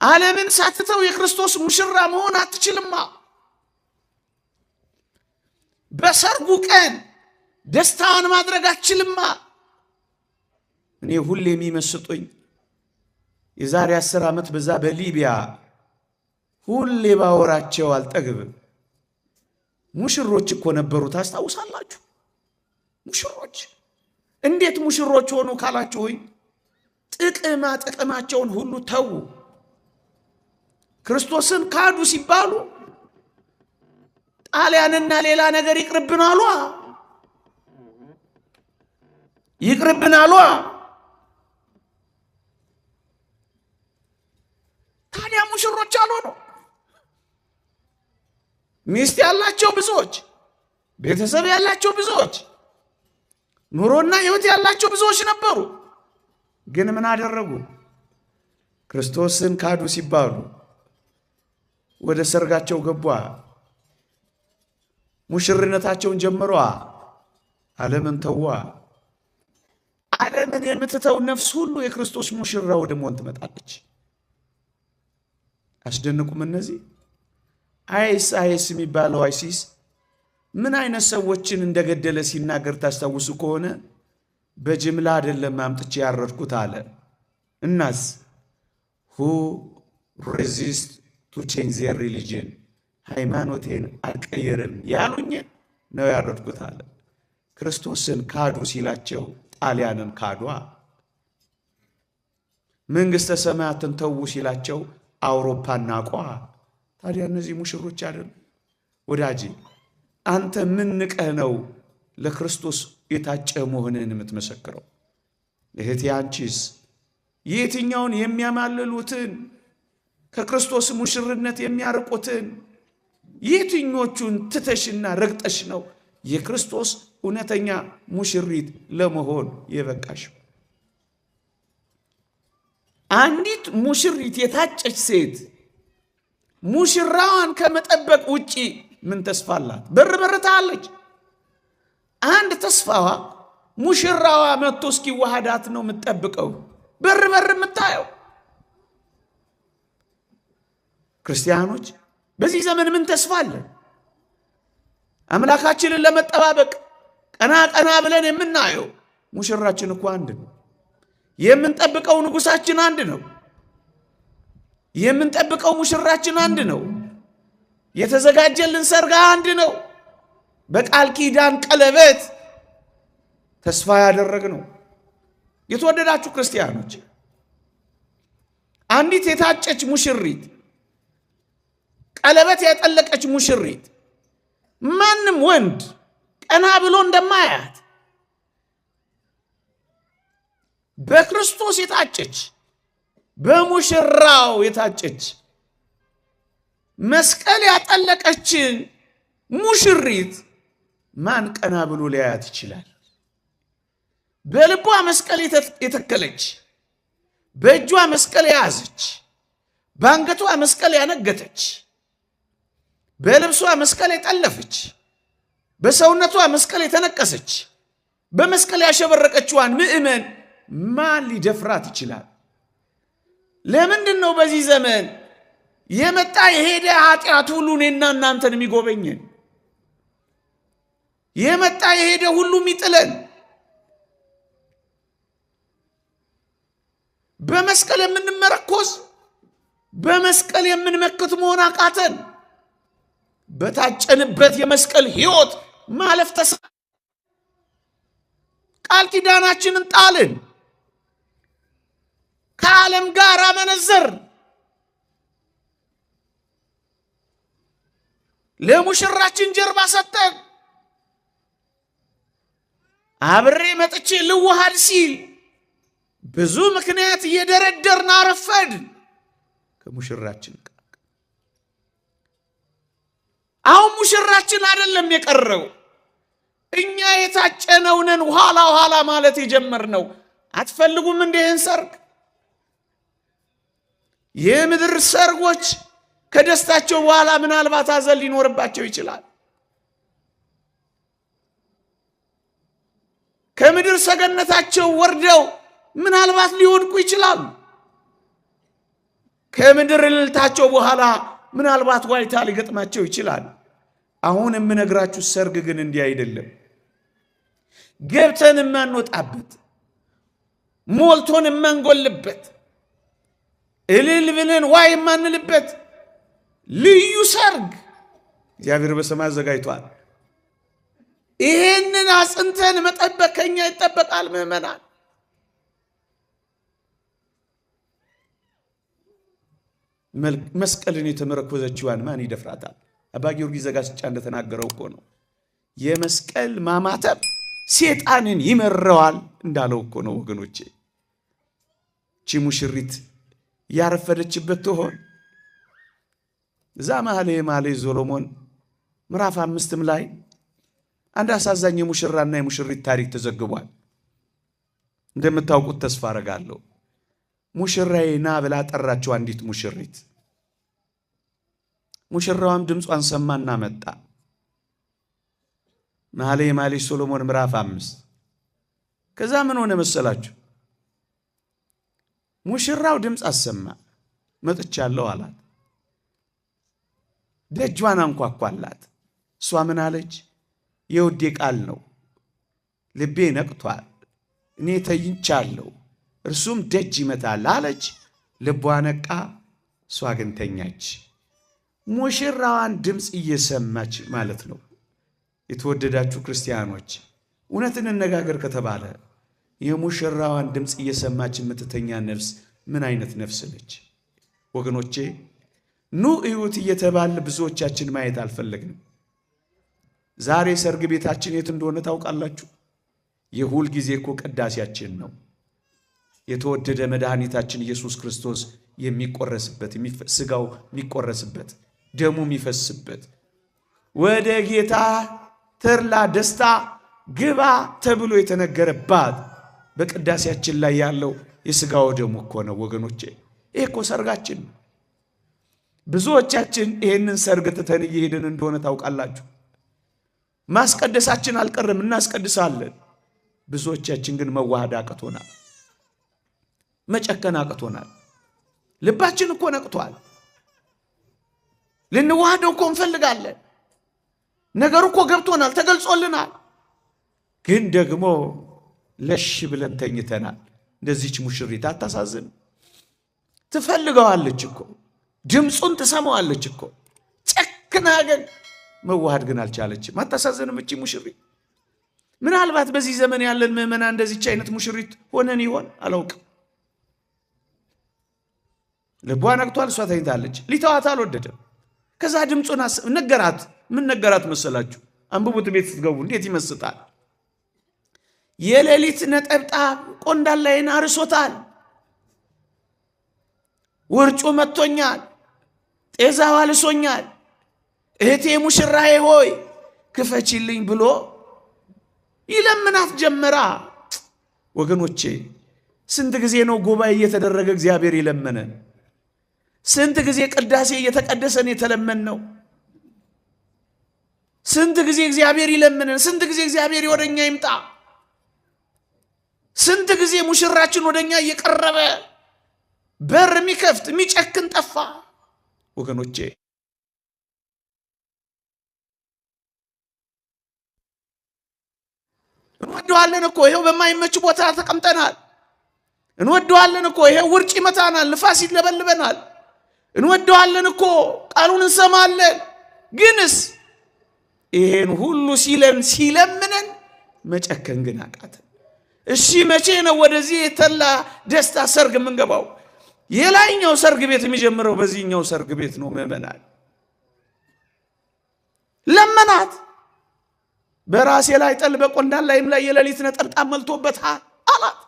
ዓለምን ሳትተው የክርስቶስ ሙሽራ መሆን አትችልማ። በሰርጉ ቀን ደስታዋን ማድረግ አትችልማ። እኔ ሁሌ የሚመስጡኝ የዛሬ 10 ዓመት በዛ በሊቢያ ሁሌ ባወራቸው አልጠግብም። ሙሽሮች እኮ ነበሩ፣ ታስታውሳላችሁ? ሙሽሮች እንዴት ሙሽሮች ሆኑ ካላችሁኝ ጥቅማቸውን ሁሉ ተዉ። ክርስቶስን ካዱ ሲባሉ ጣሊያንና ሌላ ነገር ይቅርብን አሏ። ታዲያ ሙሽሮች አልሆኑ። ሚስት ያላቸው ብዙዎች፣ ቤተሰብ ያላቸው ብዙዎች፣ ኑሮና ሕይወት ያላቸው ብዙዎች ነበሩ። ግን ምን አደረጉ? ክርስቶስን ካዱ ሲባሉ ወደ ሰርጋቸው ገቧ። ሙሽርነታቸውን ጀመሯ። ዓለምን ተዋ። ዓለምን የምትተው ነፍስ ሁሉ የክርስቶስ ሙሽራ ወደ መሆን ትመጣለች። አስደንቁም። እነዚህ አይስ የሚባለው አይሲስ ምን አይነት ሰዎችን እንደገደለ ሲናገር ታስታውሱ ከሆነ በጅምላ አይደለም አምጥቼ ያረድኩት አለ። እናስ who resist to change their religion ሃይማኖቴን አልቀየርም ያሉኝ ነው ያረድኩት አለ። ክርስቶስን ካዱ ሲላቸው ጣሊያንን ካዷ። መንግሥተ ሰማያትን ተዉ ሲላቸው አውሮፓን ናቋ። ታዲያ እነዚህ ሙሽሮች አይደሉ? ወዳጄ አንተ ምን ንቀህ ነው ለክርስቶስ የታጨ መሆንህን የምትመሰክረው? እህቴ አንቺስ የትኛውን የሚያማልሉትን ከክርስቶስ ሙሽርነት የሚያርቁትን የትኞቹን ትተሽና ረግጠሽ ነው የክርስቶስ እውነተኛ ሙሽሪት ለመሆን የበቃሽው? አንዲት ሙሽሪት የታጨች ሴት ሙሽራዋን ከመጠበቅ ውጪ ምን ተስፋ አላት? በር ታለች። አንድ ተስፋዋ ሙሽራዋ መጥቶ እስኪዋሃዳት ነው የምትጠብቀው፣ በር የምታየው። ክርስቲያኖች በዚህ ዘመን ምን ተስፋ አለን? አምላካችንን ለመጠባበቅ ቀና ብለን የምናየው ሙሽራችን እኮ አንድ ነው። የምንጠብቀው ንጉሳችን አንድ ነው። የምንጠብቀው ሙሽራችን አንድ ነው። የተዘጋጀልን ሰርግ አንድ ነው። በቃል ኪዳን ቀለበት ተስፋ ያደረግነው። የተወደዳችሁ ክርስቲያኖች አንዲት የታጨች ሙሽሪት፣ ቀለበት ያጠለቀች ሙሽሪት ማንም ወንድ ቀና ብሎ እንደማያት በክርስቶስ የታጨች በሙሽራው የታጨች መስቀል ያጠለቀችን ሙሽሪት ማን ቀና ብሎ ሊያያት ይችላል? በልቧ መስቀል የተከለች፣ በእጇ መስቀል የያዘች፣ በአንገቷ መስቀል ያነገተች፣ በልብሷ መስቀል የጠለፈች፣ በሰውነቷ መስቀል የተነቀሰች፣ በመስቀል ያሸበረቀችዋን ምእመን ማን ሊደፍራት ይችላል? ለምንድን ነው በዚህ ዘመን የመጣ የሄደ ኃጢአት ሁሉ እኔና እናንተን የሚጎበኘን? የመጣ የሄደ ሁሉ የሚጥለን? በመስቀል የምንመረኮዝ በመስቀል የምንመክት መሆን አቃተን። በታጨንበት የመስቀል ሕይወት ማለፍ ቃል ኪዳናችንን ጣልን። ከዓለም ጋር አመነዘር። ለሙሽራችን ጀርባ ሰጠን። አብሬ መጥቼ ልዋሃድ ሲል ብዙ ምክንያት እየደረደርን አረፈድ። ከሙሽራችን አሁን ሙሽራችን አይደለም የቀረው፣ እኛ የታጨነውንን ኋላ ማለት የጀመርነው። አትፈልጉም እንደህን ሰርግ? የምድር ሰርጎች ከደስታቸው በኋላ ምናልባት ሐዘን ሊኖርባቸው ይችላል። ከምድር ሰገነታቸው ወርደው ምናልባት ሊወድቁ ይችላሉ። ከምድር እልልታቸው በኋላ ምናልባት ዋይታ ሊገጥማቸው ይችላል። አሁን የምነግራችሁ ሰርግ ግን እንዲህ አይደለም። ገብተን የማንወጣበት፣ ሞልቶን የማንጎልበት፣ እልል ብለን ዋይ የማንልበት ልዩ ሰርግ እግዚአብሔር በሰማይ አዘጋጅቷል። ይሄንን አጽንተን መጠበቅ ከኛ ይጠበቃል። ምዕመናን መስቀልን የተመረኮዘችዋን ማን ይደፍራታል? አባ ጊዮርጊስ ዘጋስጫ እንደተናገረው እኮ ነው። የመስቀል ማማተብ ሴጣንን ይመረዋል እንዳለው እኮ ነው ወገኖቼ። ቺ ሙሽሪት ያረፈደችበት ትሆን? እዛ መኃልየ ሰሎሞን ምዕራፍ 5 ላይ አንድ አሳዛኝ የሙሽራና የሙሽሪት ታሪክ ተዘግቧል። እንደምታውቁት ተስፋ አረጋለሁ። ሙሽራዬ ና ብላ ጠራቸው አንዲት ሙሽሪት። ሙሽራዋም ድምጿን ሰማና መጣ። መኃልየ ሰሎሞን ምዕራፍ 5 ከዛ ምን ሆነ መሰላችሁ? ሙሽራው ድምፅ አሰማ። መጥቻለሁ አላት። ደጇን አንኳኳላት። እሷ ምን አለች? የውዴ ቃል ነው፣ ልቤ ነቅቷል፣ እኔ ተኝቻለሁ፣ እርሱም ደጅ ይመታል አለች። ልቧ ነቃ፣ እሷ ግን ተኛች። ሙሽራዋን ድምፅ እየሰማች ማለት ነው። የተወደዳችሁ ክርስቲያኖች እውነትን እንነጋገር ከተባለ የሙሽራዋን ድምፅ እየሰማች የምትተኛ ነፍስ ምን አይነት ነፍስ ነች? ወገኖቼ ኑ እዩት እየተባለ ብዙዎቻችን ማየት አልፈለግንም። ዛሬ ሰርግ ቤታችን የት እንደሆነ ታውቃላችሁ? የሁል ጊዜ እኮ ቅዳሴያችን ነው። የተወደደ መድኃኒታችን ኢየሱስ ክርስቶስ የሚቆረስበት፣ ስጋው የሚቆረስበት፣ ደሙ የሚፈስበት፣ ወደ ጌታ ተድላ ደስታ ግባ ተብሎ የተነገረባት በቅዳሴያችን ላይ ያለው የስጋው ደሙ እኮ ነው ወገኖቼ። ይሄ እኮ ሰርጋችን ነው። ብዙዎቻችን ይሄንን ሰርግ ትተን እየሄድን እንደሆነ ታውቃላችሁ። ማስቀደሳችን አልቀርም፣ እናስቀድሳለን። ብዙዎቻችን ግን መዋሃድ አቅቶናል፣ መጨከን አቅቶናል። ልባችን እኮ ነቅቷል። ልንዋሃደው እኮ እንፈልጋለን። ነገሩ እኮ ገብቶናል፣ ተገልጾልናል። ግን ደግሞ ለሽ ብለን ተኝተናል። እንደዚህች ሙሽሪት አታሳዝን? ትፈልገዋለች እኮ፣ ድምፁን ትሰማዋለች እኮ፣ ጨክና ግን መዋሃድ ግን አልቻለችም። አታሳዝንም እቺ ሙሽሪት? ምናልባት በዚህ ዘመን ያለን ምዕመናን እንደዚች አይነት ሙሽሪት ሆነን ይሆን? አላውቅም። ልቧ ነቅቷል፣ እሷ ተኝታለች። ሊተዋት አልወደደም። ከዛ ድምፁን ነገራት። ምን ነገራት መሰላችሁ? አንብቡት ቤት ስትገቡ እንዴት ይመስጣል። የሌሊት ነጠብጣብ ቆንዳላዬን አርሶታል፣ ውርጩ መጥቶኛል፣ ጤዛው አልሶኛል፣ እህቴ ሙሽራዬ ሆይ ክፈችልኝ ብሎ ይለምናት ጀመራ። ወገኖቼ ስንት ጊዜ ነው ጉባኤ እየተደረገ እግዚአብሔር ይለመነን? ስንት ጊዜ ቅዳሴ እየተቀደሰን የተለመን ነው? ስንት ጊዜ እግዚአብሔር ይለምነን? ስንት ጊዜ እግዚአብሔር ወደኛ ይምጣ? ስንት ጊዜ ሙሽራችን ወደኛ እየቀረበ በር የሚከፍት የሚጨክን ጠፋ? ወገኖቼ እንወደዋለን እኮ ይሄው በማይመች ቦታ ተቀምጠናል። እንወደዋለን እኮ ይሄው ውርጭ ይመታናል፣ ንፋስ ይለበልበናል። እንወደዋለን እኮ ቃሉን እንሰማለን። ግንስ ይሄን ሁሉ ሲለምነን መጨከን ግን አቃተን። እሺ መቼ ነው ወደዚህ የተላ ደስታ ሰርግ የምንገባው? የላይኛው ሰርግ ቤት የሚጀምረው በዚህኛው ሰርግ ቤት ነው። ምዕመናን ለመናት። በራሴ ላይ ጠል በቆንዳላይም ላይ የሌሊት ነጠብጣብ መልቶበታል አላት።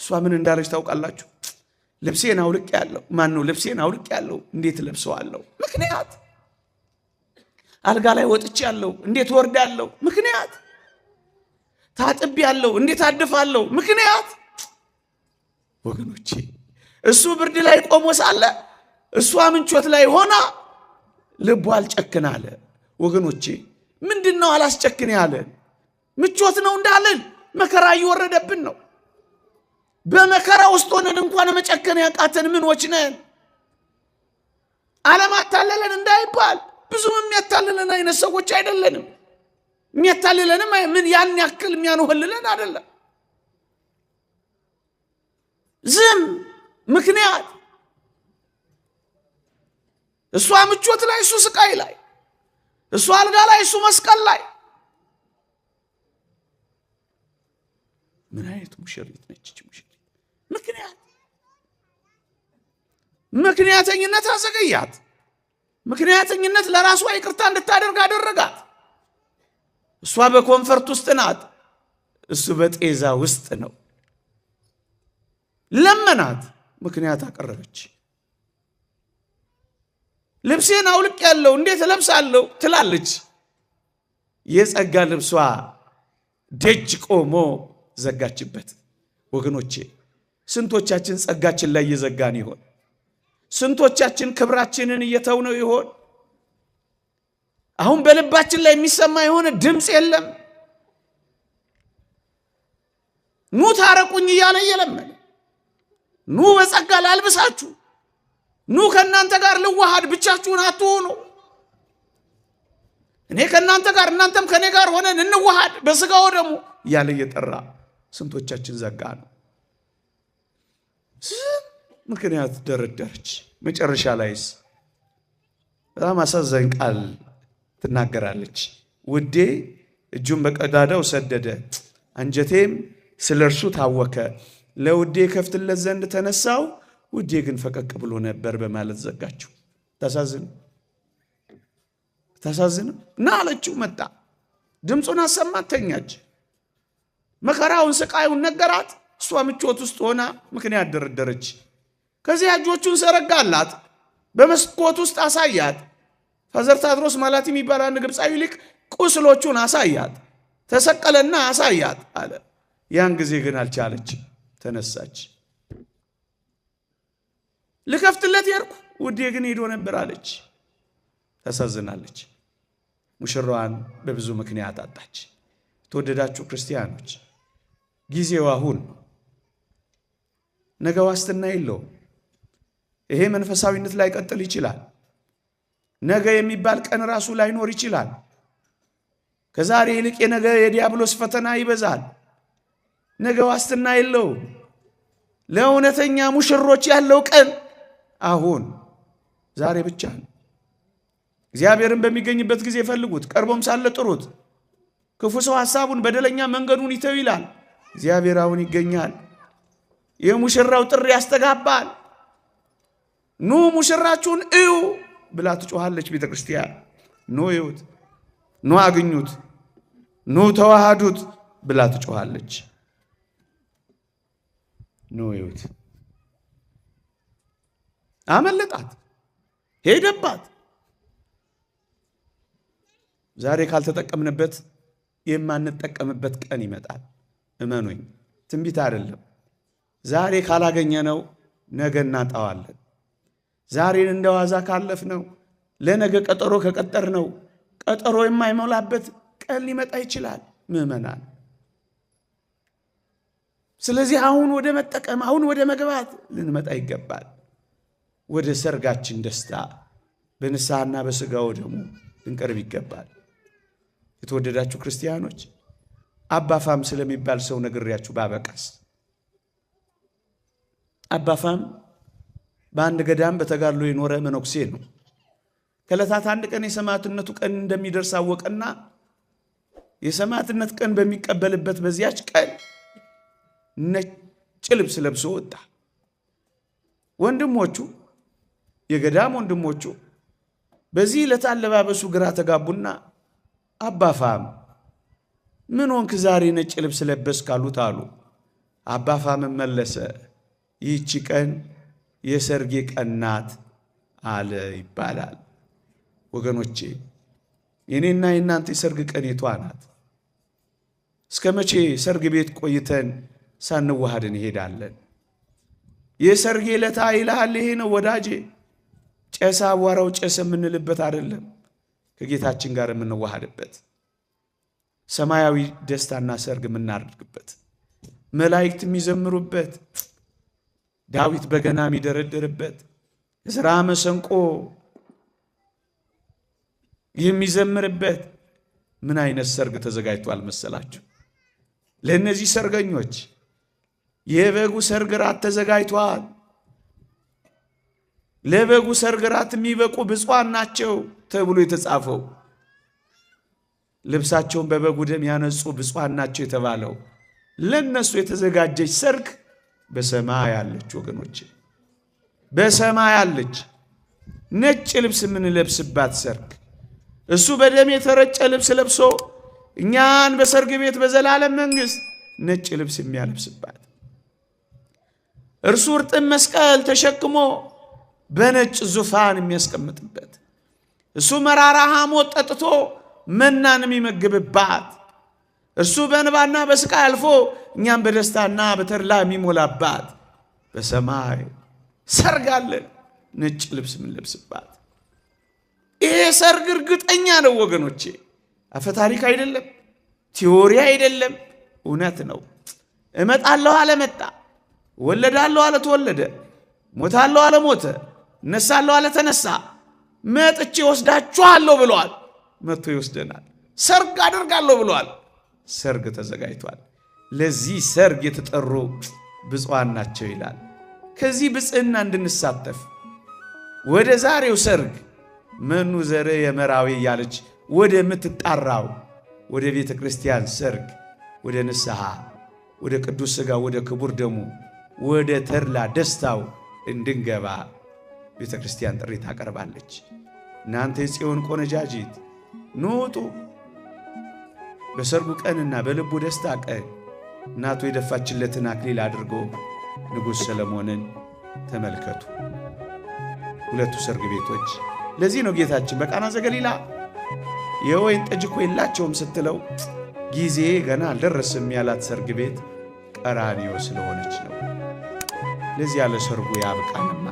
እሷ ምን እንዳለች ታውቃላችሁ? ልብሴን አውልቅ ያለው ልብሴን አውልቅ ያለው እንዴት ለብሰዋለሁ? ምክንያት አልጋ ላይ ወጥቼ ያለው እንዴት ወርዳለሁ? ምክንያት ታጥብ ያለው እንዴት አድፋለሁ? ምክንያት ወገኖቼ እሱ ብርድ ላይ ቆሞ ሳለ እሷ ምንቾት ላይ ሆና ልቧ አልጨክን አለ። ወገኖቼ ምንድነው አላስጨክን ያለ? ምቾት ነው እንዳለን መከራ እየወረደብን ነው። በመከራ ውስጥ ሆነን እንኳን መጨከን ያቃተን ምኖች ነን? ዓለም አታለለን እንዳይባል ብዙም የሚያታልለን አይነት ሰዎች አይደለንም። የሚያታልለንም ምን ያን ያክል የሚያንሆልለን አይደለም። ዝም ምክንያት እሷ ምቾት ላይ እሱ ስቃይ ላይ፣ እሷ አልጋ ላይ እሱ መስቀል ላይ። ምን አይነት ሙሽሪት ነች እቺ ሙሽሪት? ምክንያተኝነት አዘገያት። ምክንያተኝነት ለራሷ ይቅርታ እንድታደርግ አደረጋት። እሷ በኮንፈርት ውስጥ ናት፣ እሱ በጤዛ ውስጥ ነው። ለመናት፣ ምክንያት አቀረበች። ልብሴን አውልቅ ያለው እንዴት ለብሳለሁ ትላለች። የጸጋ ልብሷ ደጅ ቆሞ ዘጋችበት። ወገኖቼ ስንቶቻችን ጸጋችን ላይ እየዘጋን ይሆን? ስንቶቻችን ክብራችንን እየተውነው ይሆን? አሁን በልባችን ላይ የሚሰማ የሆነ ድምፅ የለም። ኑ ታረቁኝ እያለ እየለመነ፣ ኑ በጸጋ ላልብሳችሁ፣ ኑ ከእናንተ ጋር ልዋሃድ፣ ብቻችሁን አትሆኑ፣ እኔ ከእናንተ ጋር እናንተም ከእኔ ጋር ሆነን እንዋሃድ በሥጋው ደሙ እያለ እየጠራ ስንቶቻችን ዘጋ ነው። ምክንያት ደረደረች። መጨረሻ ላይስ በጣም አሳዛኝ ቃል ትናገራለች። ውዴ እጁን በቀዳዳው ሰደደ፣ አንጀቴም ስለ እርሱ ታወከ። ለውዴ ከፍትለት ዘንድ ተነሳው፣ ውዴ ግን ፈቀቅ ብሎ ነበር በማለት ዘጋችው። ታሳዝንም እና አለችው። መጣ፣ ድምፁን አሰማት፣ ተኛች። መከራውን ስቃዩን ነገራት። እሷ ምቾት ውስጥ ሆና ምክንያት ደረደረች። ከዚያ እጆቹን ዘረጋላት፣ በመስኮት ውስጥ አሳያት። ፋዘር ታድሮስ ማለት የሚባል አንድ ግብፃዊ ሊቅ ቁስሎቹን አሳያት፣ ተሰቀለና አሳያት አለ። ያን ጊዜ ግን አልቻለች፣ ተነሳች። ልከፍትለት የርኩ ውዴ ግን ሄዶ ነበር አለች። ታሳዝናለች። ሙሽራዋን በብዙ ምክንያት አጣች። የተወደዳችሁ ክርስቲያኖች ጊዜው አሁን ነው። ነገ ዋስትና የለውም። ይሄ መንፈሳዊነት ላይ ቀጥል ይችላል። ነገ የሚባል ቀን ራሱ ላይኖር ይችላል። ከዛሬ ይልቅ የነገ የዲያብሎስ ፈተና ይበዛል። ነገ ዋስትና የለውም። ለእውነተኛ ሙሽሮች ያለው ቀን አሁን ዛሬ ብቻ ነው። እግዚአብሔርን በሚገኝበት ጊዜ ፈልጉት፣ ቀርቦም ሳለ ጥሩት። ክፉ ሰው ሐሳቡን በደለኛ መንገዱን ይተው ይላል። እግዚአብሔር አሁን ይገኛል። የሙሽራው ጥሪ ያስተጋባል። ኑ ሙሽራችሁን እዩ ብላ ትጮኻለች ቤተ ክርስቲያን። ኑ እዩት፣ ኑ አግኙት፣ ኑ ተዋሃዱት ብላ ትጮኻለች። ኑ እዩት። አመለጣት፣ ሄደባት። ዛሬ ካልተጠቀምንበት የማንጠቀምበት ቀን ይመጣል። እመኑኝ፣ ትንቢት አይደለም። ዛሬ ካላገኘነው ነገ እናጣዋለን። ዛሬን እንደዋዛ ካለፍነው ለነገ ቀጠሮ ከቀጠርነው ቀጠሮ የማይሞላበት ቀን ሊመጣ ይችላል። ምዕመናን፣ ስለዚህ አሁን ወደ መጠቀም፣ አሁን ወደ መግባት ልንመጣ ይገባል። ወደ ሰርጋችን ደስታ በንስሐና በሥጋው ደሙ ልንቀርብ ይገባል። የተወደዳችሁ ክርስቲያኖች አባፋም ስለሚባል ሰው ነግሬያችሁ ባበቃስ። አባፋም በአንድ ገዳም በተጋድሎ የኖረ መነኩሴ ነው። ከዕለታት አንድ ቀን የሰማዕትነቱ ቀን እንደሚደርስ አወቀና የሰማዕትነት ቀን በሚቀበልበት በዚያች ቀን ነጭ ልብስ ለብሶ ወጣ። ወንድሞቹ፣ የገዳም ወንድሞቹ በዚህ ዕለት አለባበሱ ግራ ተጋቡና አባፋም ምን ሆንክ ዛሬ ነጭ ልብስ ለበስክ አሉት አሉ። አባፋም መለሰ፣ ይህች ቀን የሰርጌ ቀን ናት አለ ይባላል። ወገኖቼ የኔና የእናንተ የሰርግ ቀን የቷ ናት? እስከ መቼ ሰርግ ቤት ቆይተን ሳንዋሃድ እንሄዳለን? የሰርጌ ዕለት ይልሃል ይሄ ነው ወዳጄ። ጨሳ አቧራው ጨሰ የምንልበት አይደለም፣ ከጌታችን ጋር የምንዋሃድበት ሰማያዊ ደስታና ሰርግ የምናደርግበት፣ መላእክት የሚዘምሩበት፣ ዳዊት በገና የሚደረድርበት፣ ዕዝራ መሰንቆ የሚዘምርበት ምን አይነት ሰርግ ተዘጋጅቷል መሰላችሁ? ለእነዚህ ሰርገኞች የበጉ ሰርግ ራት ተዘጋጅቷል። ለበጉ ሰርግ ራት የሚበቁ ብፁዓን ናቸው ተብሎ የተጻፈው፣ ልብሳቸውን በበጉ ደም ያነጹ ብፁዓን ናቸው የተባለው ለነሱ የተዘጋጀች ሰርግ በሰማይ ያለች ወገኖች፣ በሰማይ አለች ነጭ ልብስ የምንለብስባት ሰርግ። እሱ በደም የተረጨ ልብስ ለብሶ እኛን በሰርግ ቤት በዘላለም መንግሥት ነጭ ልብስ የሚያለብስባት፣ እርሱ እርጥብ መስቀል ተሸክሞ በነጭ ዙፋን የሚያስቀምጥበት፣ እሱ መራራ ሐሞት ጠጥቶ መናን የሚመግብባት፣ እርሱ በእንባና በስቃይ አልፎ እኛም በደስታና በተድላ የሚሞላባት በሰማይ ሰርግ አለን፣ ነጭ ልብስ የምንለብስባት። ይሄ ሰርግ እርግጠኛ ነው ወገኖቼ፣ አፈ ታሪክ አይደለም፣ ቲዎሪ አይደለም፣ እውነት ነው። እመጣለሁ አለ መጣ፣ ወለዳለሁ አለ ተወለደ፣ ሞታለሁ አለ ሞተ፣ እነሳለሁ አለ ተነሳ፣ መጥቼ ወስዳችኋለሁ ብሏል። መጥቶ ይወስደናል። ሰርግ አደርጋለሁ ብሏል። ሰርግ ተዘጋጅቷል። ለዚህ ሰርግ የተጠሩ ብፁዓን ናቸው ይላል። ከዚህ ብፅዕና እንድንሳተፍ ወደ ዛሬው ሰርግ መኑ ዘረ የመራዊ እያለች ወደ ምትጣራው ወደ ቤተ ክርስቲያን ሰርግ፣ ወደ ንስሐ፣ ወደ ቅዱስ ሥጋ፣ ወደ ክቡር ደሙ፣ ወደ ተድላ ደስታው እንድንገባ ቤተ ክርስቲያን ጥሪ ታቀርባለች። እናንተ የጽዮን ቆነጃጅት ኑ ውጡ። በሰርጉ ቀንና በልቡ ደስታ ቀን እናቱ የደፋችለትን አክሊል አድርጎ ንጉሥ ሰለሞንን ተመልከቱ። ሁለቱ ሰርግ ቤቶች። ለዚህ ነው ጌታችን በቃና ዘገሊላ የወይን ጠጅ እኮ የላቸውም ስትለው ጊዜ ገና አልደረስም ያላት ሰርግ ቤት ቀራንዮ ስለሆነች ነው። ለዚህ ያለ ሰርጉ ያብቃንማ።